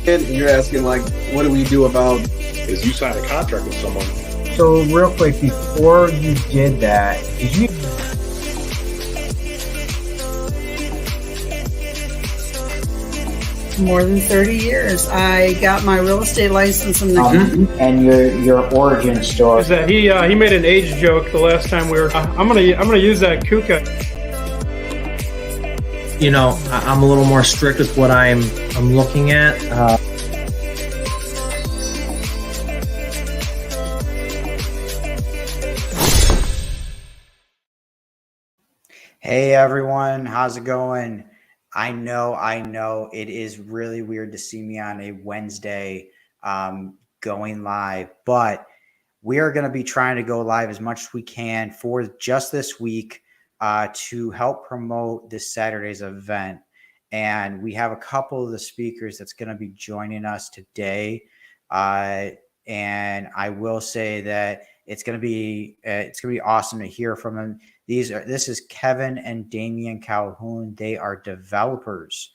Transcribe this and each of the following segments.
And you're asking, like, what do we do about is you sign a contract with someone. So real quick, before you did that, did you? More than 30 years. I got my real estate license in and your origin story. Is that he made an age joke the last time we were. I'm gonna use that Kuka. You know, I'm a little more strict with what I'm looking at. Hey everyone, how's it going? I know it is really weird to see me on a Wednesday going live, but we are going to be trying to go live as much as we can for just this week to help promote this Saturday's event. And we have a couple of the speakers that's going to be joining us today. And I will say that it's going to be awesome to hear from them. This is Kevin and Damien Calhoun. They are developers.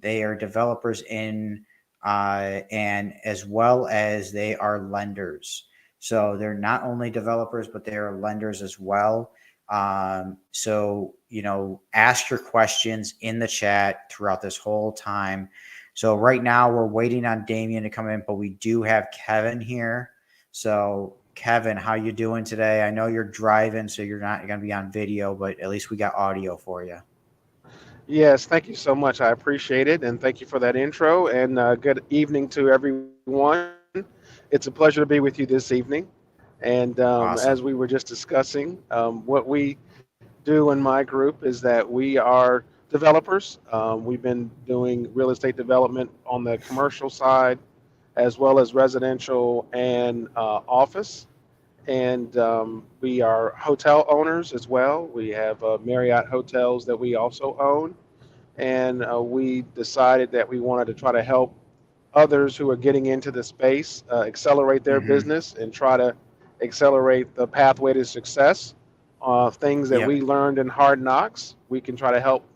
They are developers and as well as they are lenders. So they're not only developers, but they are lenders as well. So, you know, ask your questions in the chat throughout this whole time. So right now we're waiting on Damien to come in, but we do have Kevin here. So Kevin, how you doing today? I know you're driving, so you're not going to be on video, but at least we got audio for you. Yes, thank you so much. I appreciate it, and thank you for that intro, and good evening to everyone. It's a pleasure to be with you this evening. And Awesome. As we were just discussing, what we do in my group is that we are developers. We've been doing real estate development on the commercial side, as well as residential and office. And we are hotel owners as well. We have Marriott hotels that we also own. And we decided that we wanted to try to help others who are getting into the space accelerate their business and try to accelerate the pathway to success. Things that we learned in Hard Knocks, we can try to help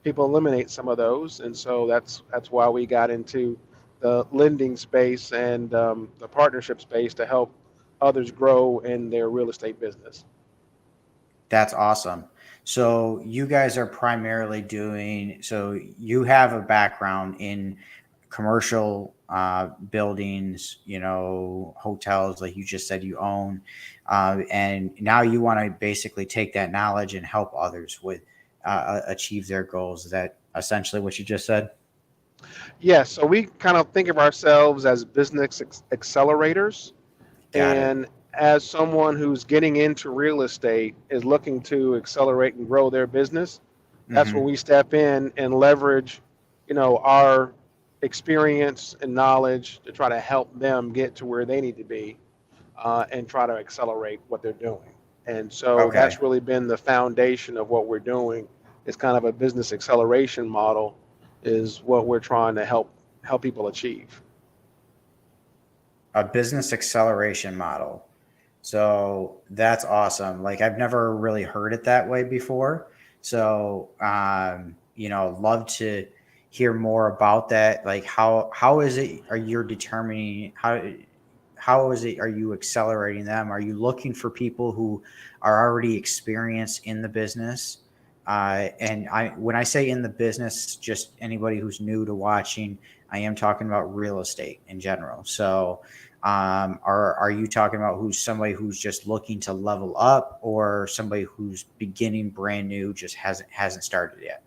people eliminate some of those. And so that's why we got into the lending space and the partnership space to help others grow in their real estate business. That's awesome. So you guys are primarily so you have a background in commercial buildings, you know, hotels, like you just said you own, and now you want to basically take that knowledge and help others with achieve their goals. Is that essentially what you just said? Yes. So we kind of think of ourselves as business accelerators. And as someone who's getting into real estate is looking to accelerate and grow their business, that's where we step in and leverage, you know, our experience and knowledge to try to help them get to where they need to be and try to accelerate what they're doing. And so that's really been the foundation of what we're doing. It's kind of a business acceleration model is what we're trying to help people achieve. A business acceleration model. So that's awesome. Like I've never really heard it that way before. So, you know, love to hear more about that. Like how is it, are you determining how is it, are you accelerating them? Are you looking for people who are already experienced in the business? And when I say in the business, just anybody who's new to watching, I am talking about real estate in general. So are you talking about somebody who's just looking to level up, or somebody who's beginning brand new, just hasn't started yet?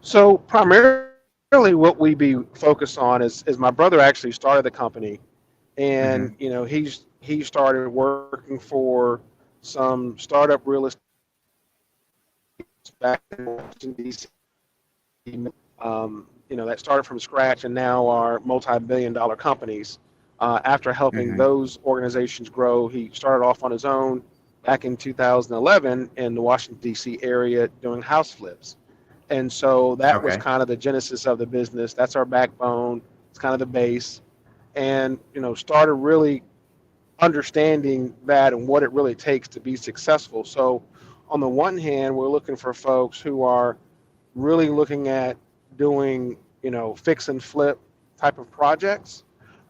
So primarily what we be focused on is my brother actually started the company, and you know, he started working for some startup real estate back in Washington, D.C. You know, that started from scratch and now are multi-billion-dollar companies. After helping those organizations grow, he started off on his own back in 2011 in the Washington, D.C. area doing house flips. And so that was kind of the genesis of the business. That's our backbone. It's kind of the base. And, you know, started really understanding that and what it really takes to be successful. So on the one hand, we're looking for folks who are really looking at doing, you know, fix and flip type of projects.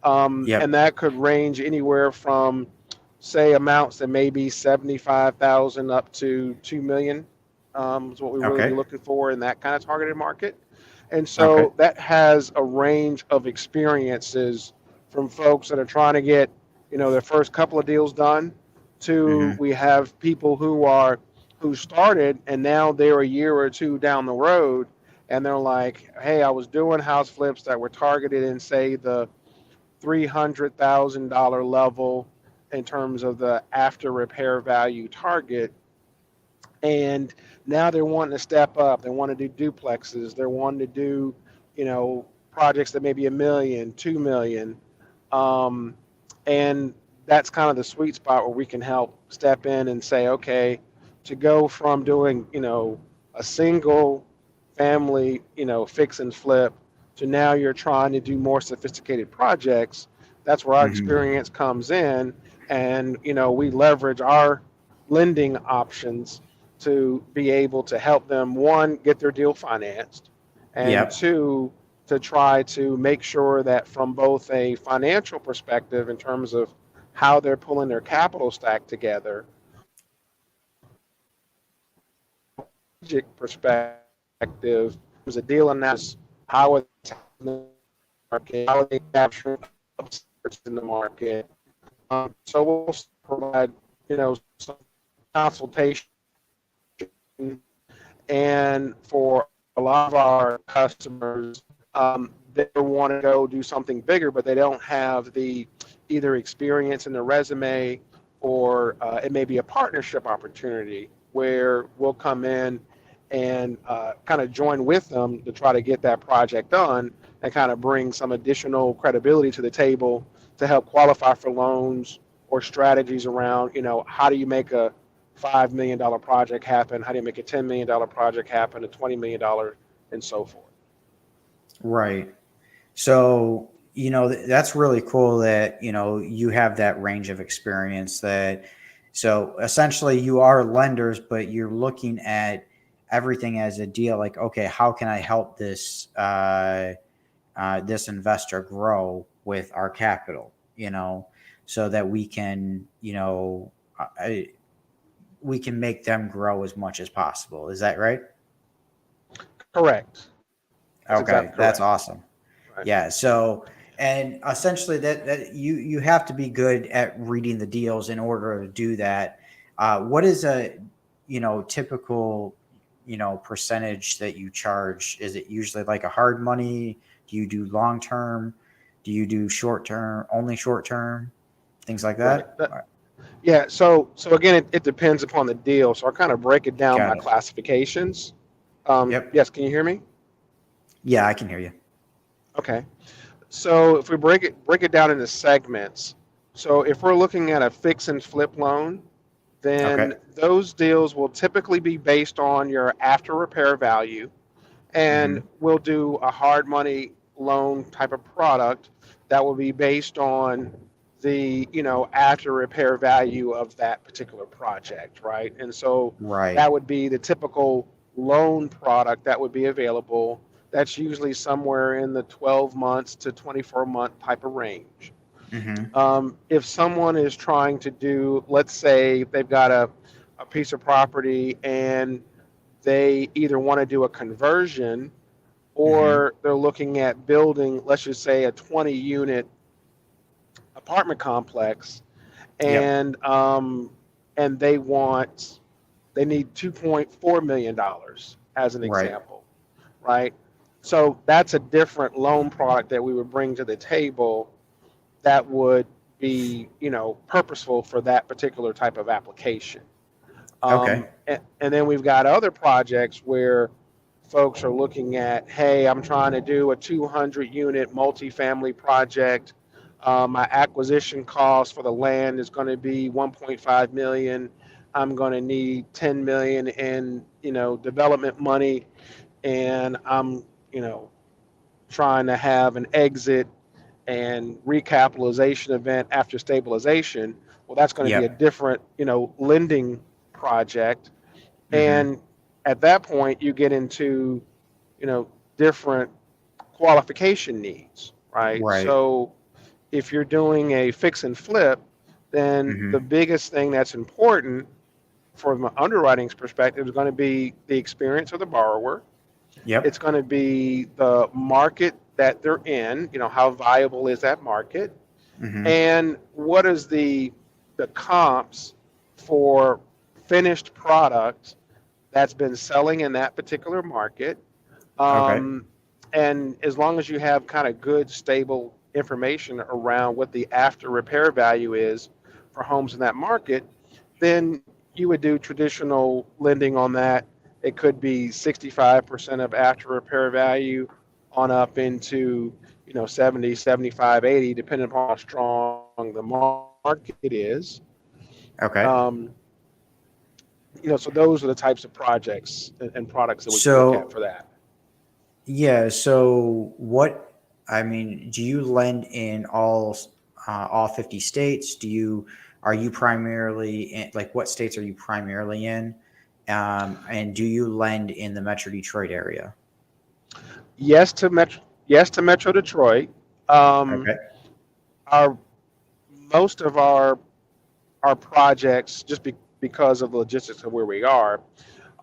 Yep. And that could range anywhere from, say, amounts that may be 75,000 up to 2 million, is what we really be Okay. looking for in that kind of targeted market. And Okay. so that has a range of experiences from folks that are trying to get, their first couple of deals done, to Mm-hmm. we have people who started and now they're a year or two down the road and they're like, hey, I was doing house flips that were targeted in, say, the $300,000 level in terms of the after repair value target. And now they're wanting to step up. They want to do duplexes. They're wanting to do, projects that may be $1 million, 2 million. And that's kind of the sweet spot where we can help step in and say, okay, to go from doing, a single family, fix and flip, to now you're trying to do more sophisticated projects. That's where our Mm-hmm. experience comes in. And, we leverage our lending options to be able to help them, one, get their deal financed, and Yep. two, to try to make sure that from both a financial perspective in terms of how they're pulling their capital stack together, strategic perspective, there's a deal analysis, how it's in the market, how they capture upstarts in the market. So we'll provide, some consultation. And for a lot of our customers, they want to go do something bigger, but they don't have the either experience in the resume, or it may be a partnership opportunity where we'll come in and kind of join with them to try to get that project done and kind of bring some additional credibility to the table to help qualify for loans or strategies around, how do you make a $5 million project happen? How do you make a $10 million project happen, a $20 million, and so forth? Right. So, that's really cool that, you have that range of experience so essentially you are lenders, but you're looking at everything as a deal. Like, okay, how can I help this investor grow with our capital, so that we can, we can make them grow as much as possible. Is that right? Correct. Okay, exactly that's correct. awesome. Right. Yeah. So, and essentially that you have to be good at reading the deals in order to do that. What is a, typical, percentage that you charge? Is it usually like a hard money? Do you do long term? Do you do short term, only short term, things like that? Right. Yeah. So again, it depends upon the deal. So I kind of break it down by Got it. classifications. Yep. Yes. Can you hear me? Yeah, I can hear you. Okay. So if we break it down into segments, so if we're looking at a fix and flip loan, then Okay. those deals will typically be based on your after repair value, and we'll do a hard money loan type of product that will be based on the after repair value of that particular project, right? And so Right. that would be the typical loan product that would be available. That's usually somewhere in the 12 months to 24-month type of range. If someone is trying to do, let's say they've got a piece of property and they either want to do a conversion, or they're looking at building, let's just say, a 20-unit apartment complex, Yep. and they need $2.4 million as an Right. example, right? So that's a different loan product that we would bring to the table that would be, purposeful for that particular type of application. Okay. And then we've got other projects where folks are looking at, hey, I'm trying to do a 200-unit multifamily project. My acquisition cost for the land is going to be 1.5 million. I'm going to need 10 million in, development money, and I'm, trying to have an exit and recapitalization event after stabilization. Well, that's going to be a Yep. different, lending project. And at that point, you get into, different qualification needs, right? Right. So if you're doing a fix and flip, then Mm-hmm. the biggest thing that's important from an underwriting's perspective is going to be the experience of the borrower. Yep. It's going to be the market that they're in, how viable is that market, Mm-hmm. and what is the comps for finished product that's been selling in that particular market. Okay. And as long as you have kind of good, stable information around what the after repair value is for homes in that market, then you would do traditional lending on that. It could be 65% of after repair value on up into 70, 75, 80, depending upon how strong the market is. Okay. So those are the types of projects and products that we can look at for that. Yeah. So do you lend in all 50 states? Are you primarily in, like, what states are you primarily in? And do you lend in the Metro Detroit area? Yes to Metro Detroit. Okay. Most of our projects, just because of the logistics of where we are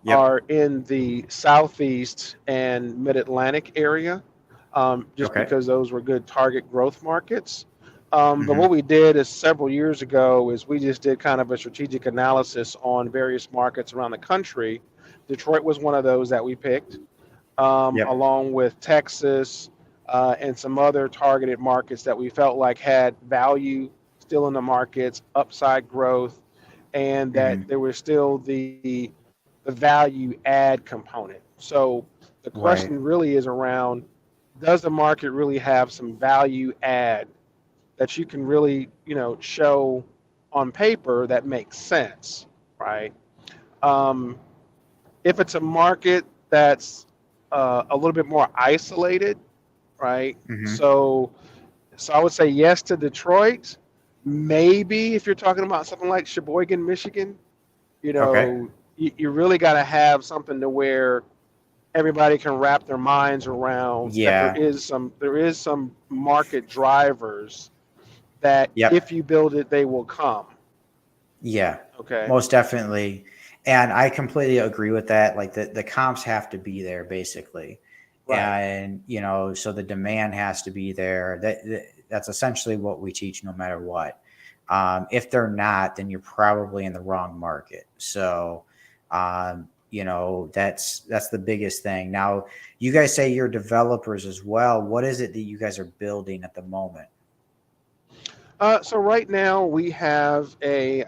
Yep. in the Southeast and Mid-Atlantic area, just Okay. because those were good target growth markets. Mm-hmm. But what we did is several years ago is we just did kind of a strategic analysis on various markets around the country. Detroit was one of those that we picked, Yep. along with Texas and some other targeted markets that we felt like had value still in the markets, upside growth, and that Mm-hmm. there was still the value add component. So the question Right. really is around, does the market really have some value add that you can really, show on paper that makes sense, right? If it's a market that's a little bit more isolated, right? Mm-hmm. So I would say yes to Detroit. Maybe if you're talking about something like Sheboygan, Michigan, Okay. you really got to have something to where everybody can wrap their minds around that Yeah. there is some market drivers that Yep. if you build it, they will come. Yeah. Okay. Most definitely. And I completely agree with that. Like the comps have to be there basically. Right. And, so the demand has to be there. That's essentially what we teach no matter what. If they're not, then you're probably in the wrong market. So, that's the biggest thing. Now, you guys say you're developers as well. What is it that you guys are building at the moment? So right now we have we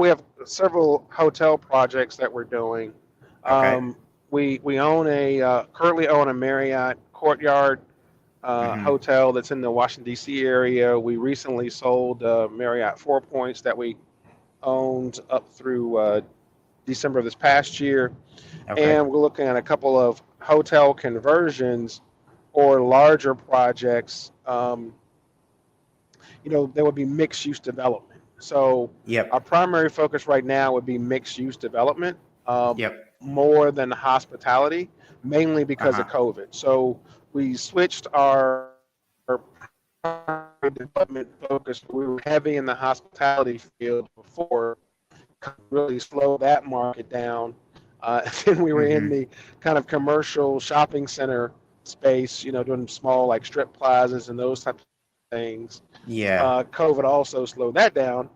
have several hotel projects that we're doing. Okay. We currently own a Marriott Courtyard Mhm. hotel that's in the Washington D.C. area. We recently sold Marriott Four Points that we owned up through December of this past year, Okay. and we're looking at a couple of hotel conversions or larger projects. There would be mixed use development. So Yep. our primary focus right now would be mixed use development, Yep. more than hospitality, mainly because of Uh-huh. COVID. So we switched our primary development focus. We were heavy in the hospitality field before, really slowed that market down. Then we were in the kind of commercial shopping center space, doing small like strip plazas and those types of things. Yeah. COVID also slowed that down,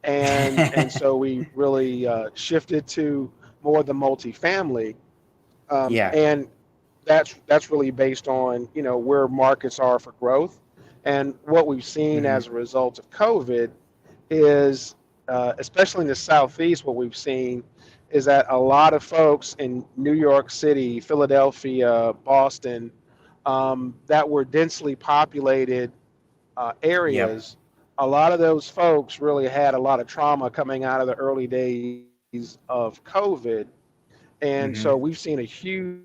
and so we really shifted to more of the multifamily, Yeah. and that's really based on where markets are for growth, and what we've seen Mhm. as a result of COVID is, especially in the Southeast, what we've seen is that a lot of folks in New York City, Philadelphia, Boston, that were densely populated areas, a lot of those folks really had a lot of trauma coming out of the early days of COVID. And so Mhm. we've seen a huge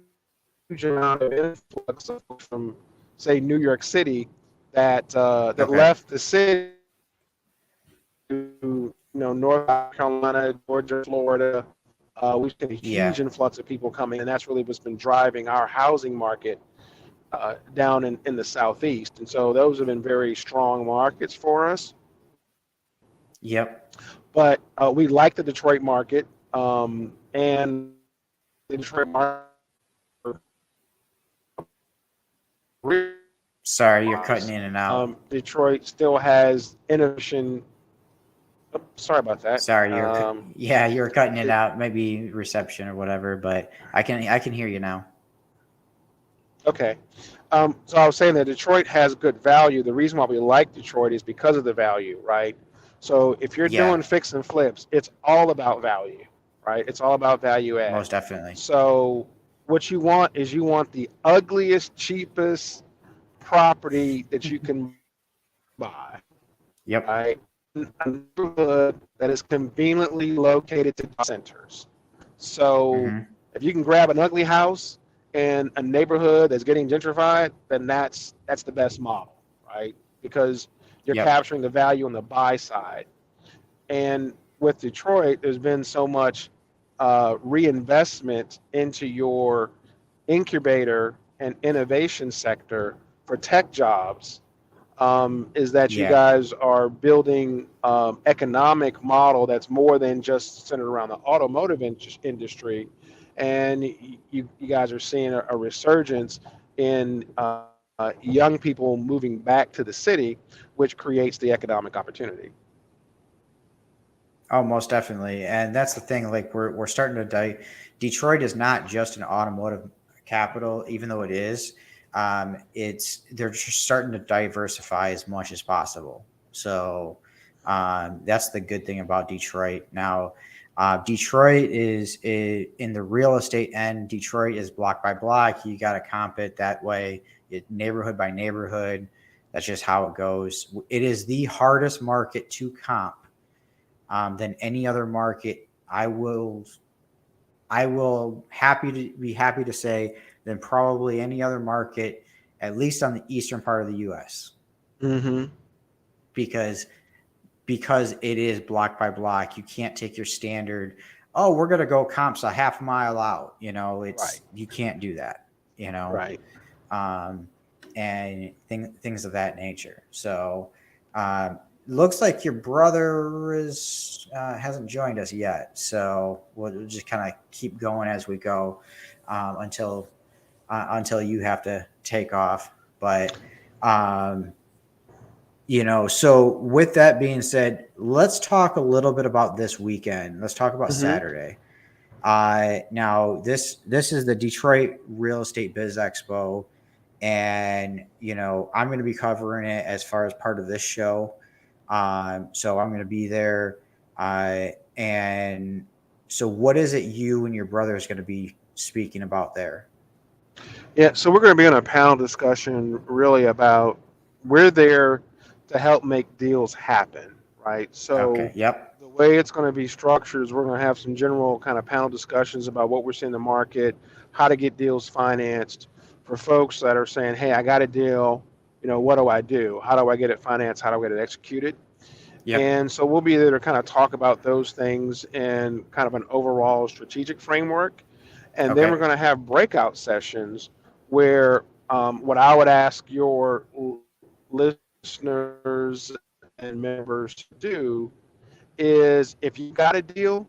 amount of influx of folks from, say, New York City that Okay. left the city to North Carolina, Georgia, Florida. We've seen a Yeah. huge influx of people coming, and that's really what's been driving our housing market. down in the Southeast. And so those have been very strong markets for us. Yep. But we like the Detroit market, and the Detroit market. Sorry, you're cutting in and out. Detroit still has innovation. Oh, sorry about that. Sorry, you're cutting it out. Maybe reception or whatever, but I can hear you now. Okay. So I was saying that Detroit has good value. The reason why we like Detroit is because of the value, right? So if you're doing fix and flips, it's all about value, right? It's all about value add. Most definitely. So what you want is you want the ugliest, cheapest property that you can buy. Yep. Right? A neighborhood that is conveniently located to centers. So if you can grab an ugly house in a neighborhood that's getting gentrified, then that's the best model, right? Because you're capturing the value on the buy side. And with Detroit, there's been so much reinvestment into your incubator and innovation sector for tech jobs, is that you guys are building economic model that's more than just centered around the automotive industry. And you guys are seeing a resurgence in young people moving back to the city, which creates the economic opportunity. Oh, most definitely. And that's the thing. Like we're starting to Detroit is not just an automotive capital, even though it is. They're just starting to diversify as much as possible. So that's the good thing about Detroit. Now, Detroit is in the real estate end. Detroit is block by block. You got to comp it that way, neighborhood by neighborhood. That's just how it goes. It is the hardest market to comp than any other market. I will be happy to say than probably any other market, at least on the eastern part of the U.S. Because it is block by block. You can't take your standard, oh, we're going to go comps a half mile out. You can't do that, Right. And things of that nature. So looks like your brother hasn't joined us yet. So we'll just kind of keep going as we go until you have to take off. But, so with that being said, let's talk a little bit about this weekend. Let's talk about Saturday. Now this is the Detroit Real Estate Biz Expo. And, I'm going to be covering it as far as part of this show. So I'm going to be there. And so what is it you and your brother is going to be speaking about there? Yeah, so we're going to be on a panel discussion really about we're there to help make deals happen, right? So the way it's going to be structured is we're going to have some general kind of panel discussions about what we're seeing in the market, how to get deals financed for folks that are saying, hey, I got a deal, what do I do? How do I get it financed? How do I get it executed? And so we'll be there to kind of talk about those things in kind of an overall strategic framework. And then we're going to have breakout sessions where what I would ask your listeners and members to do is if you got a deal,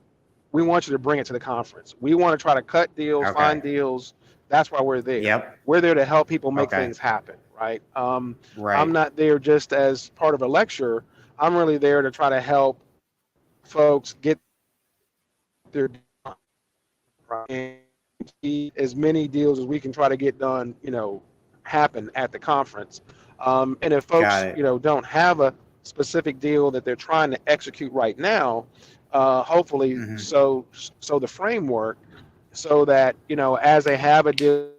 we want you to bring it to the conference. We want to try to cut deals, find deals. That's why we're there. We're there to help people make things happen, right? I'm not there just as part of a lecture. I'm really there to try to help folks get their deal done, and as many deals as we can try to get done, happen at the conference. And if folks, don't have a specific deal that they're trying to execute right now, hopefully, so the framework, so that as they have a deal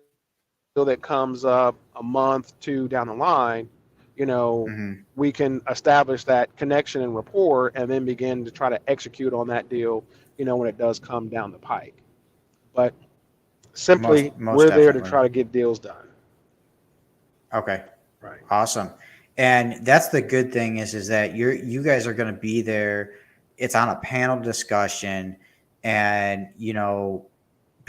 that comes up a month, two down the line, we can establish that connection and rapport, and then begin to try to execute on that deal, when it does come down the pike. But simply, we're there to try to get deals done. Okay. Right. Awesome. And that's the good thing is that you guys are going to be there. It's on a panel discussion, and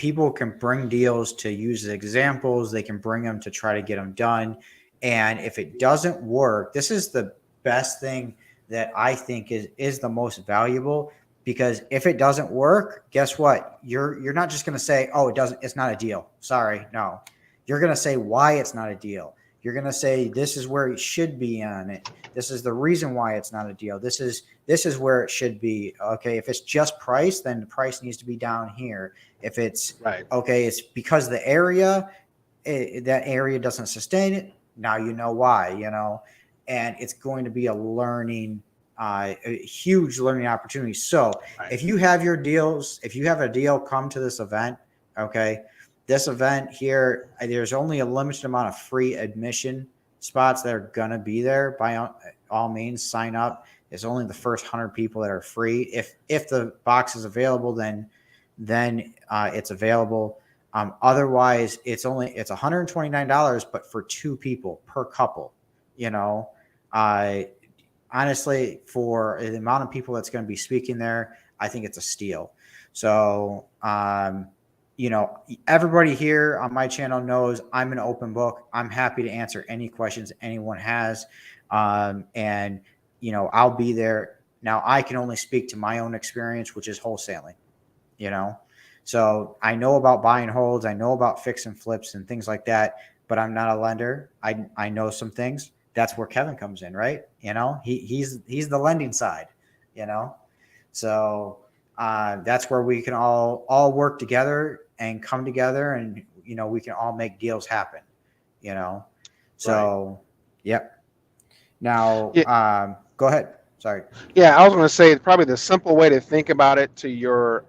people can bring deals to use as examples. They can bring them to try to get them done. And if it doesn't work, this is the best thing that I think is the most valuable, because if it doesn't work, guess what? You're not just going to say, oh, it's not a deal. Sorry. No, you're going to say why it's not a deal. You're going to say, this is where it should be on it. This is the reason why it's not a deal. This is where it should be. Okay. If it's just price, then the price needs to be down here. If it's Right. okay, it's because the area, that area doesn't sustain it. Now you know why, and it's going to be a huge learning opportunity. So Right. if you have your deals, if you have a deal, come to this event. Okay. This event here, there's only a limited amount of free admission spots that are going to be there. By all means, sign up. It's only the first 100 people that are free. If the box is available, then it's available. Otherwise, it's $129, but for 2 people per couple. Honestly, for the amount of people that's going to be speaking there, I think it's a steal. So, everybody here on my channel knows I'm an open book. I'm happy to answer any questions anyone has. And I'll be there. Now, I can only speak to my own experience, which is wholesaling, So I know about buy and holds. I know about fix and flips and things like that, but I'm not a lender. I know some things. That's where Kevin comes in, right? He's the lending side, So that's where we can all work together and come together, and we can all make deals happen. So Right. Yep. Now, go ahead. Sorry. Yeah, I was going to say probably the simple way to think about it to your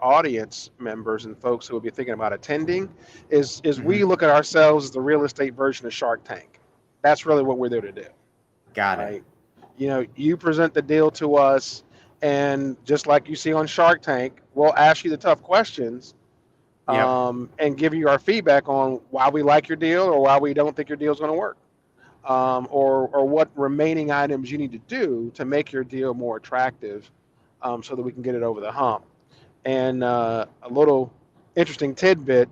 audience members and folks who will be thinking about attending is we look at ourselves as the real estate version of Shark Tank. That's really what we're there to do. Got Right? it. You present the deal to us, and just like you see on Shark Tank, we'll ask you the tough questions, Yep. and give you our feedback on why we like your deal or why we don't think your deal is going to work. Or what remaining items you need to do to make your deal more attractive, so that we can get it over the hump. And a little interesting tidbit,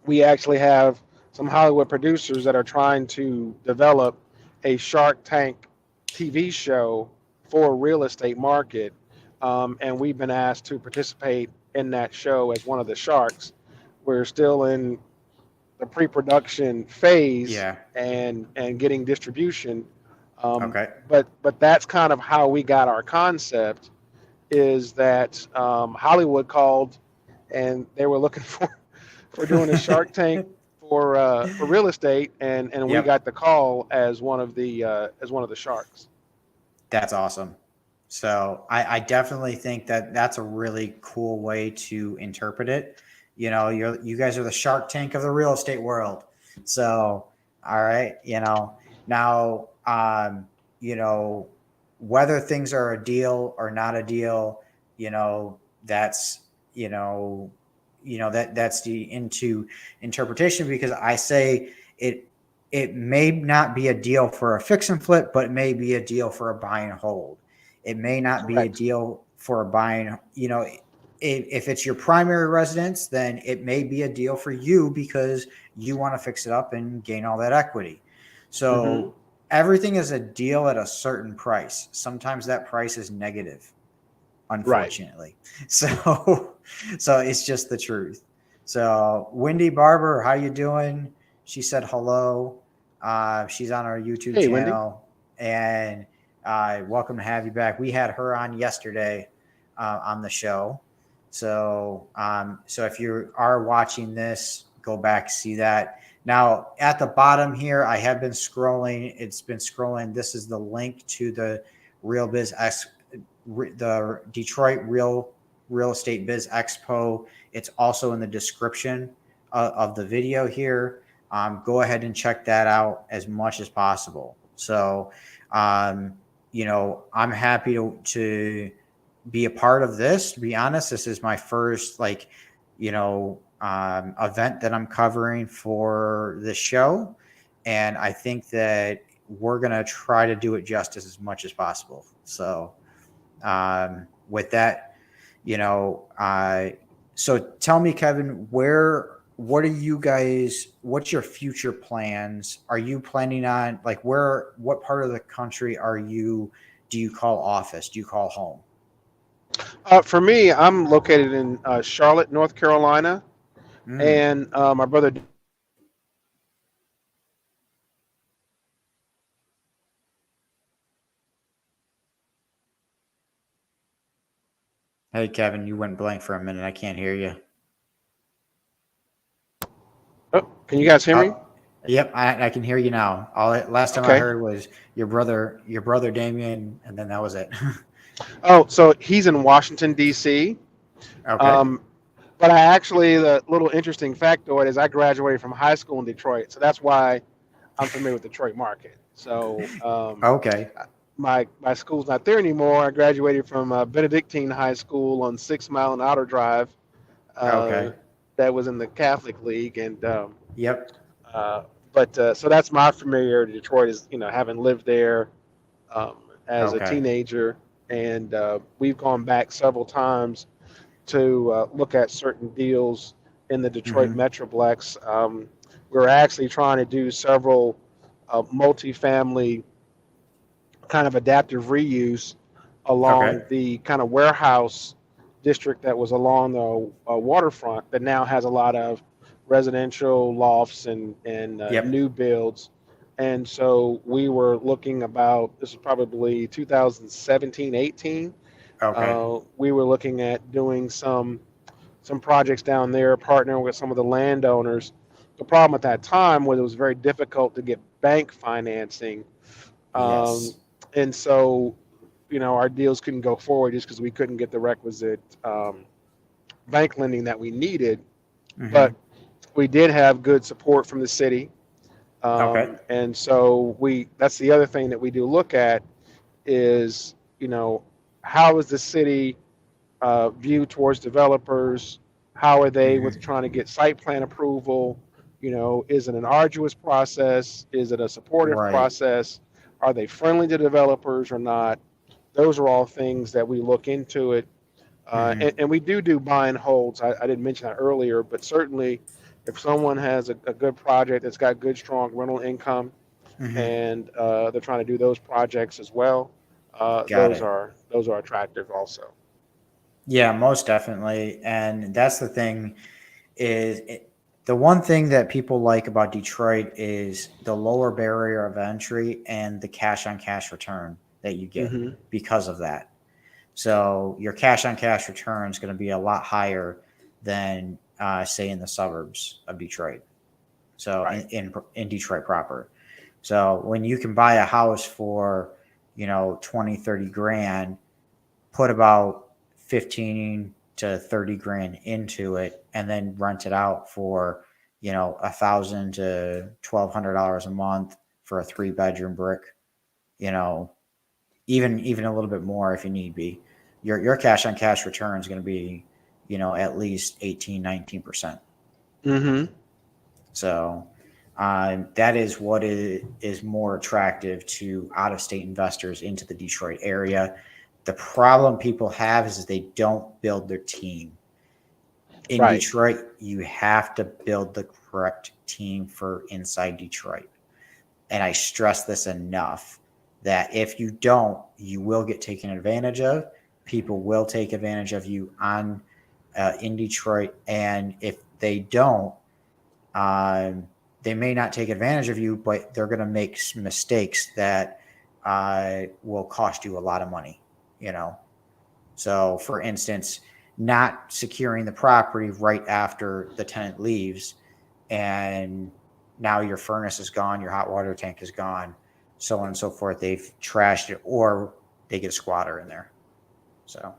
we actually have some Hollywood producers that are trying to develop a Shark Tank TV show for real estate market, and we've been asked to participate in that show as one of the sharks. We're still in the pre-production phase, Yeah. and getting distribution. Okay. But that's kind of how we got our concept, is that Hollywood called, and they were looking for doing a Shark Tank for real estate, and we Yep. got the call as one of the sharks. That's awesome. So I definitely think that that's a really cool way to interpret it. You guys are the Shark Tank of the real estate world. So, all right, now, whether things are a deal or not a deal, that's, that's into interpretation, because I say it may not be a deal for a fix and flip, but it may be a deal for a buy and hold. It may not be a Correct. deal for a buying, if it's your primary residence, then it may be a deal for you because you want to fix it up and gain all that equity. So everything is a deal at a certain price. Sometimes that price is negative, unfortunately. Right. So it's just the truth. So Wendy Barber, how you doing? She said hello. She's on our YouTube channel. Wendy. And welcome to have you back. We had her on yesterday on the show. So if you are watching this, go back, see that. Now at the bottom here, I have been scrolling. It's been scrolling. This is the link to the the Detroit Real Estate Biz Expo. It's also in the description of the video here. Go ahead and check that out as much as possible. So, I'm happy to be a part of this. To be honest, this is my first event that I'm covering for the show. And I think that we're going to try to do it justice as much as possible. So with that, So tell me, Kevin, what are you guys, what's your future plans? Are you planning on like what part of the country do you call office? Do you call home? For me, I'm located in Charlotte, North Carolina, Mm. and my brother. Hey, Kevin, you went blank for a minute. I can't hear you. Oh, can you guys hear me? Yep, I can hear you now. Last time I Okay. heard was your brother Damien, and then that was it. Oh, so he's in Washington D.C. Okay. Um, but the little interesting factoid is I graduated from high school in Detroit, so that's why I'm familiar with the Detroit market. So Okay. my school's not there anymore. I graduated from Benedictine High School on 6 Mile and Outer Drive. Okay. That was in the Catholic League, and Yep. so that's my familiarity with Detroit is having lived there um, as a Okay. teenager, and we've gone back several times to look at certain deals in the Detroit Mm-hmm. Metroplex. We're actually trying to do several multifamily kind of adaptive reuse along Okay. the kind of warehouse district that was along the waterfront that now has a lot of residential lofts and Yep. new builds. And so we were looking about, this is probably 2017, 18. Okay. We were looking at doing some projects down there, partnering with some of the landowners. The problem at that time was it was very difficult to get bank financing. Um, Yes. and so, our deals couldn't go forward just because we couldn't get the requisite bank lending that we needed. Mm-hmm. But we did have good support from the city. Okay. And so that's the other thing that we do look at is, how is the city viewed towards developers? How are they with Mm-hmm. trying to get site plan approval? Is it an arduous process? Is it a supportive Right. process? Are they friendly to developers or not? Those are all things that we look into it. Mm-hmm. And we do buy and holds. I didn't mention that earlier, but certainly if someone has a good project that's got good, strong rental income Mm-hmm. and they're trying to do those projects as well, Got it. those are attractive also. Yeah, most definitely. And that's the thing the one thing that people like about Detroit is the lower barrier of entry and the cash on cash return that you get Hmm. because of that. So your cash on cash return is going to be a lot higher than say in the suburbs of Detroit. So Right. In Detroit proper. So when you can buy a house for, 20, 30 grand, put about 15 to 30 grand into it and then rent it out for, $1,000 to $1,200 a month for a 3-bedroom brick, you know, even a little bit more if you need be. Your cash on cash return is going to be, at least 18, 19%. Hmm. So that is what is more attractive to out of state investors into the Detroit area. The problem people have is they don't build their team. In Right. Detroit, you have to build the correct team for inside Detroit. And I stress this enough that if you don't, you will get taken advantage of. People will take advantage of you in Detroit. And if they don't, they may not take advantage of you, but they're going to make mistakes that will cost you a lot of money, So, for instance, not securing the property right after the tenant leaves, and now your furnace is gone, your hot water tank is gone, so on and so forth. They've trashed it, or they get a squatter in there. So.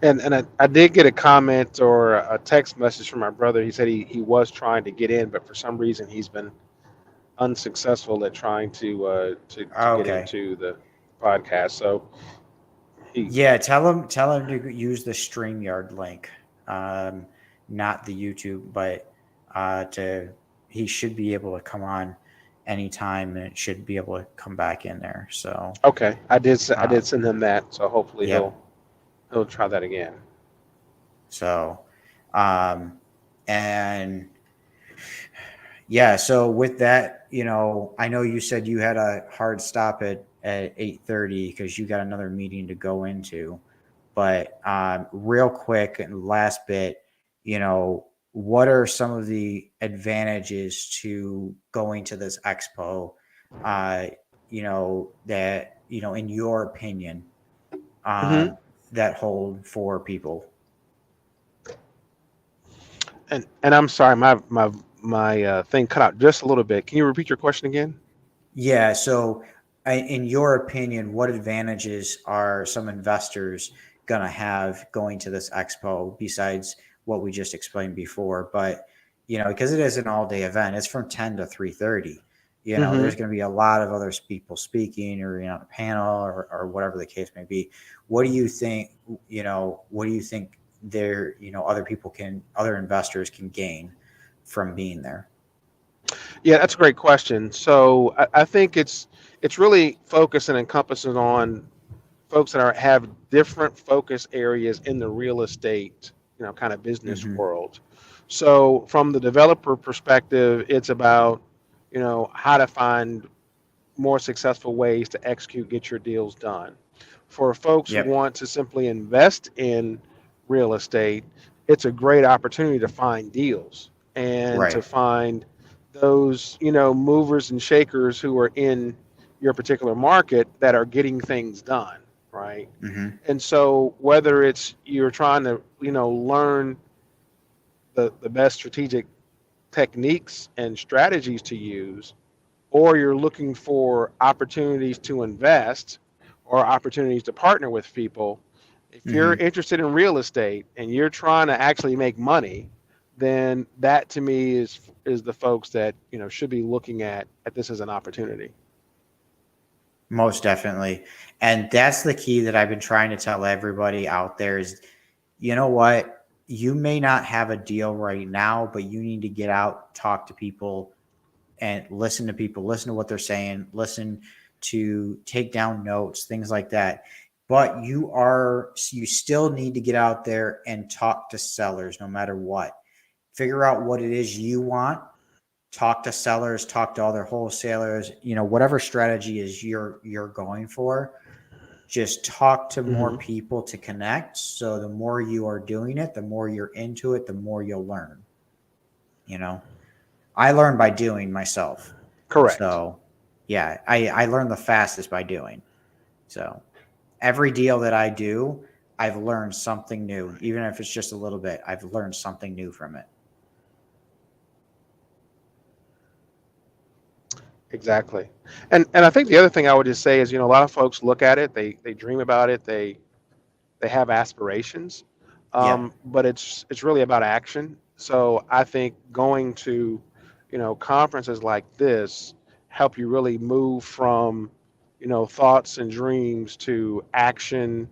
And I did get a comment or a text message from my brother. He said he was trying to get in, but for some reason he's been unsuccessful at trying to get Okay. into the podcast. So Yeah, tell him to use the StreamYard link, not the YouTube, but he should be able to come on anytime, and it should be able to come back in there. So okay, I did send him that, so hopefully yep, He'll try that again. So, and yeah, so with that, I know you said you had a hard stop at 8:30 because you got another meeting to go into. But real quick and last bit, what are some of the advantages to going to this expo? That in your opinion, that hold for people. And I'm sorry, my thing cut out just a little bit. Can you repeat your question again? Yeah. So, in your opinion, what advantages are some investors going to have going to this expo besides what we just explained before? But because it is an all-day event, it's from 10 to 3:30. There's going to be a lot of other people speaking, or a panel, or whatever the case may be. What do you think? What do you think other investors can gain from being there? Yeah, that's a great question. So I think it's really focused and encompassing on folks that have different focus areas in the real estate, kind of business world. So from the developer perspective, it's about, how to find more successful ways to execute, get your deals done. For folks who want to simply invest in real estate, it's a great opportunity to find deals and to find those, movers and shakers who are in your particular market that are getting things done, right? And so whether it's you're trying to, learn the best strategic techniques and strategies to use, or you're looking for opportunities to invest or opportunities to partner with people, if you're interested in real estate and you're trying to actually make money, then that to me is the folks that should be looking at this as an opportunity. Most definitely. And that's the key that I've been trying to tell everybody out there is, you know what? You may not have a deal right now, but you need to get out, talk to people, and listen to people, listen to what they're saying, listen to take down notes, things like that. But you still need to get out there and talk to sellers no matter what. Figure out what it is you want. Talk to sellers, talk to other wholesalers, whatever strategy is you're going for. Just talk to more people to connect. So the more you are doing it, the more you're into it, the more you'll learn. I learn by doing myself. Correct. So yeah, I learn the fastest by doing. So every deal that I do, I've learned something new. Even if it's just a little bit, I've learned something new from it. Exactly. And I think the other thing I would just say is, a lot of folks look at it, they dream about it, they have aspirations, but it's really about action. So I think going to, conferences like this help you really move from, thoughts and dreams to action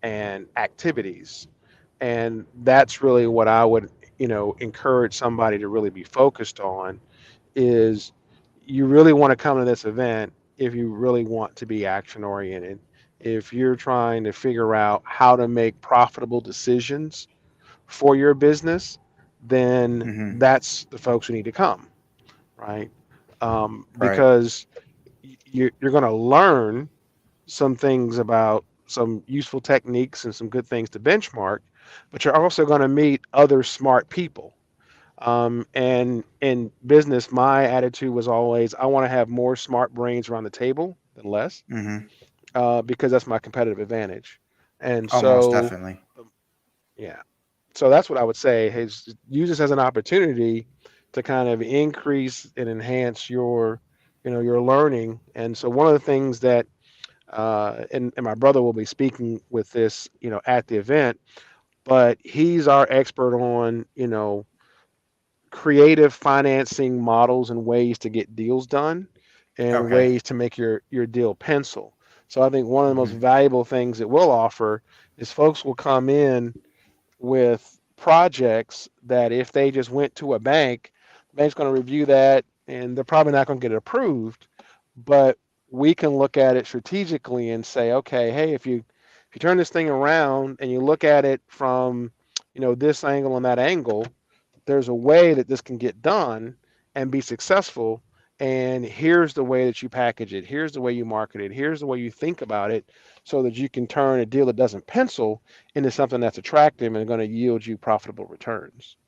and activities. And that's really what I would, encourage somebody to really be focused on is you really want to come to this event if you really want to be action oriented. If you're trying to figure out how to make profitable decisions for your business, then that's the folks who need to come, right? Because you're going to learn some things about some useful techniques and some good things to benchmark, but you're also going to meet other smart people. And in business, my attitude was always, I want to have more smart brains around the table than less, because that's my competitive advantage. And most definitely. Yeah. So that's what I would say is use this as an opportunity to kind of increase and enhance your, your learning. And so one of the things that, and my brother will be speaking with this, at the event, but he's our expert on, creative financing models and ways to get deals done and ways to make your deal pencil. So I think one of the most valuable things that we'll offer is folks will come in with projects that if they just went to a bank, the bank's going to review that and they're probably not going to get it approved. But we can look at it strategically and say, okay, hey, if you If you turn this thing around and you look at it from, this angle and that angle, there's a way that this can get done and be successful. And here's the way that you package it. Here's the way you market it. Here's the way you think about it so that you can turn a deal that doesn't pencil into something that's attractive and going to yield you profitable returns.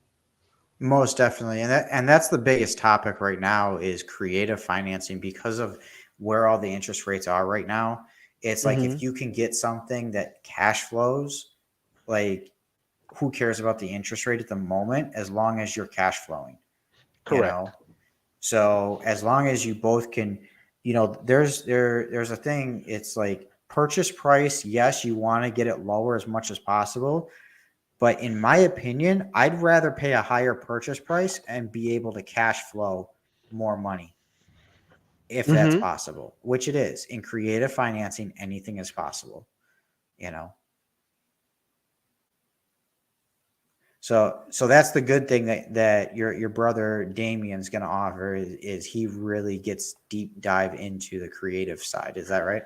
Most definitely. And that's the biggest topic right now is creative financing because of where all the interest rates are right now. It's like if you can get something that cash flows, like who cares about the interest rate at the moment as long as you're cash flowing? Correct. So as long as you both can, there's a thing, it's like purchase price. Yes, you want to get it lower as much as possible. But in my opinion, I'd rather pay a higher purchase price and be able to cash flow more money if that's possible, which it is. In creative financing, anything is possible, So that's the good thing that your brother Damien's going to offer is he really gets deep dive into the creative side. Is that right?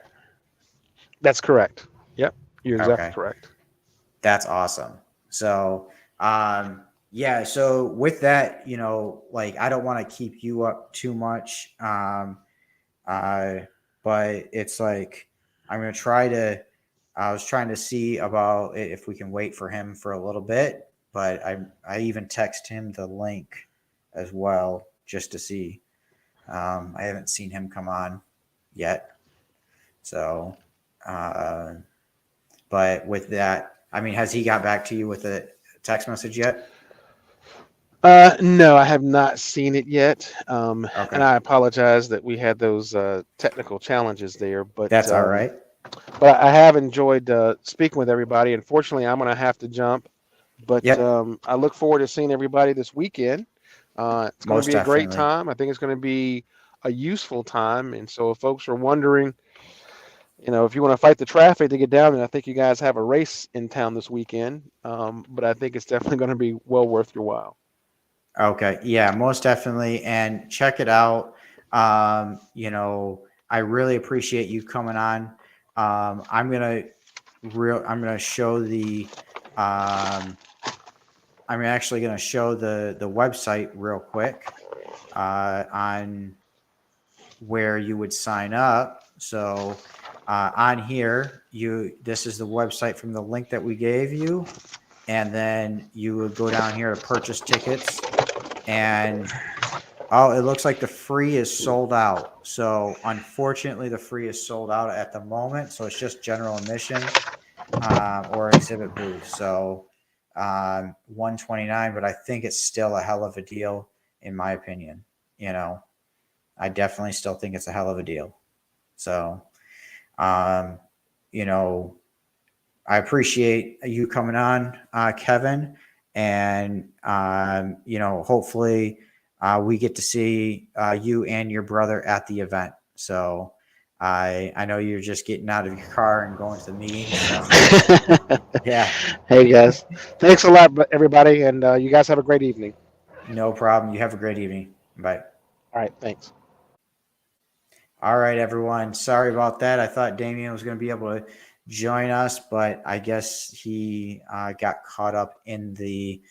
That's correct. Yep. You're exactly correct. That's awesome. So, yeah. So with that, I don't want to keep you up too much. But it's like, I'm going to I was trying to see about if we can wait for him for a little bit, but I even text him the link as well, just to see. I haven't seen him come on yet. So, but with that, has he got back to you with a text message yet? No, I have not seen it yet. And I apologize that we had those technical challenges there, but that's all right. But I have enjoyed speaking with everybody. Unfortunately, I'm going to have to jump, but I look forward to seeing everybody this weekend. It's going to be a great time. I think it's going to be a useful time. And so if folks are wondering, if you want to fight the traffic to get down there, I think you guys have a race in town this weekend. But I think it's definitely going to be well worth your while. Okay. Yeah, most definitely. And check it out. I really appreciate you coming on. I'm going to show the, I'm actually going to show the website real quick, on where you would sign up. So, on here, this is the website from the link that we gave you. And then you would go down here to purchase tickets. And it looks like the free is sold out. So unfortunately, the free is sold out at the moment. So it's just general admission or exhibit booth. So $129, but I think it's still a hell of a deal in my opinion. I definitely still think it's a hell of a deal. So, I appreciate you coming on, Kevin. And, hopefully we get to see you and your brother at the event. So I know you're just getting out of your car and going to the meeting. So. Yeah. Hey, guys. Thanks a lot, everybody. And you guys have a great evening. No problem. You have a great evening. Bye. All right. Thanks. All right, everyone. Sorry about that. I thought Damien was going to be able to join us, but I guess he got caught up in the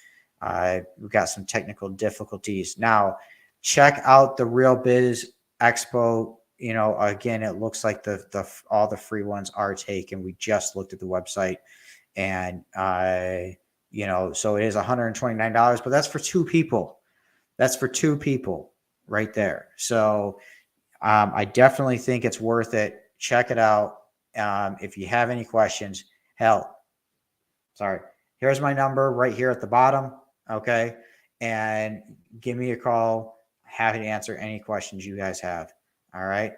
we've got some technical difficulties. Now, check out the Real Biz Expo. Again, it looks like the all the free ones are taken. We just looked at the website, and so it is $129, but that's for two people. That's for two people right there. So I definitely think it's worth it. Check it out. If you have any questions, here's my number right here at the bottom. Okay. And give me a call. Happy to answer any questions you guys have. All right.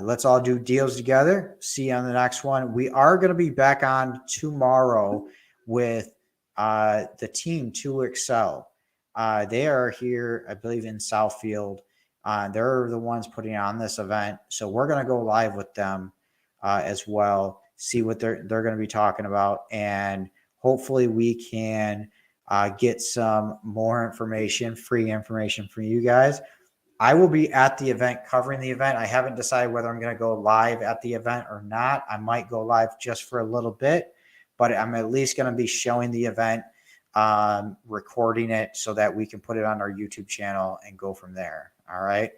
Let's all do deals together. See you on the next one. We are going to be back on tomorrow with the team to Excel. They are here, I believe, in Southfield. They're the ones putting on this event. So we're going to go live with them as well, see what they're going to be talking about. And hopefully we can get some more information, free information for you guys I will be at the event covering the event. I haven't decided whether I'm going to go live at the event or not. I might go live just for a little bit, but I'm at least going to be showing the event, recording it so that we can put it on our YouTube channel and go from there. All right.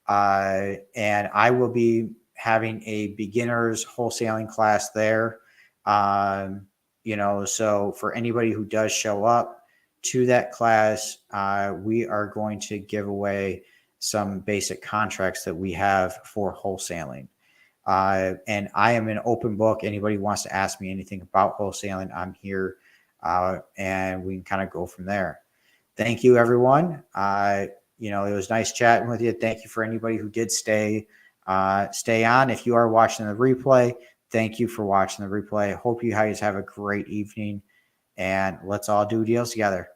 And I will be having a beginners wholesaling class there. So for anybody who does show up to that class, we are going to give away some basic contracts that we have for wholesaling. And I am an open book. Anybody wants to ask me anything about wholesaling, I'm here, and we can kind of go from there. Thank you, everyone. It was nice chatting with you. Thank you for anybody who did stay on. If you are watching the replay, thank you for watching the replay. Hope you guys have a great evening, and let's all do deals together.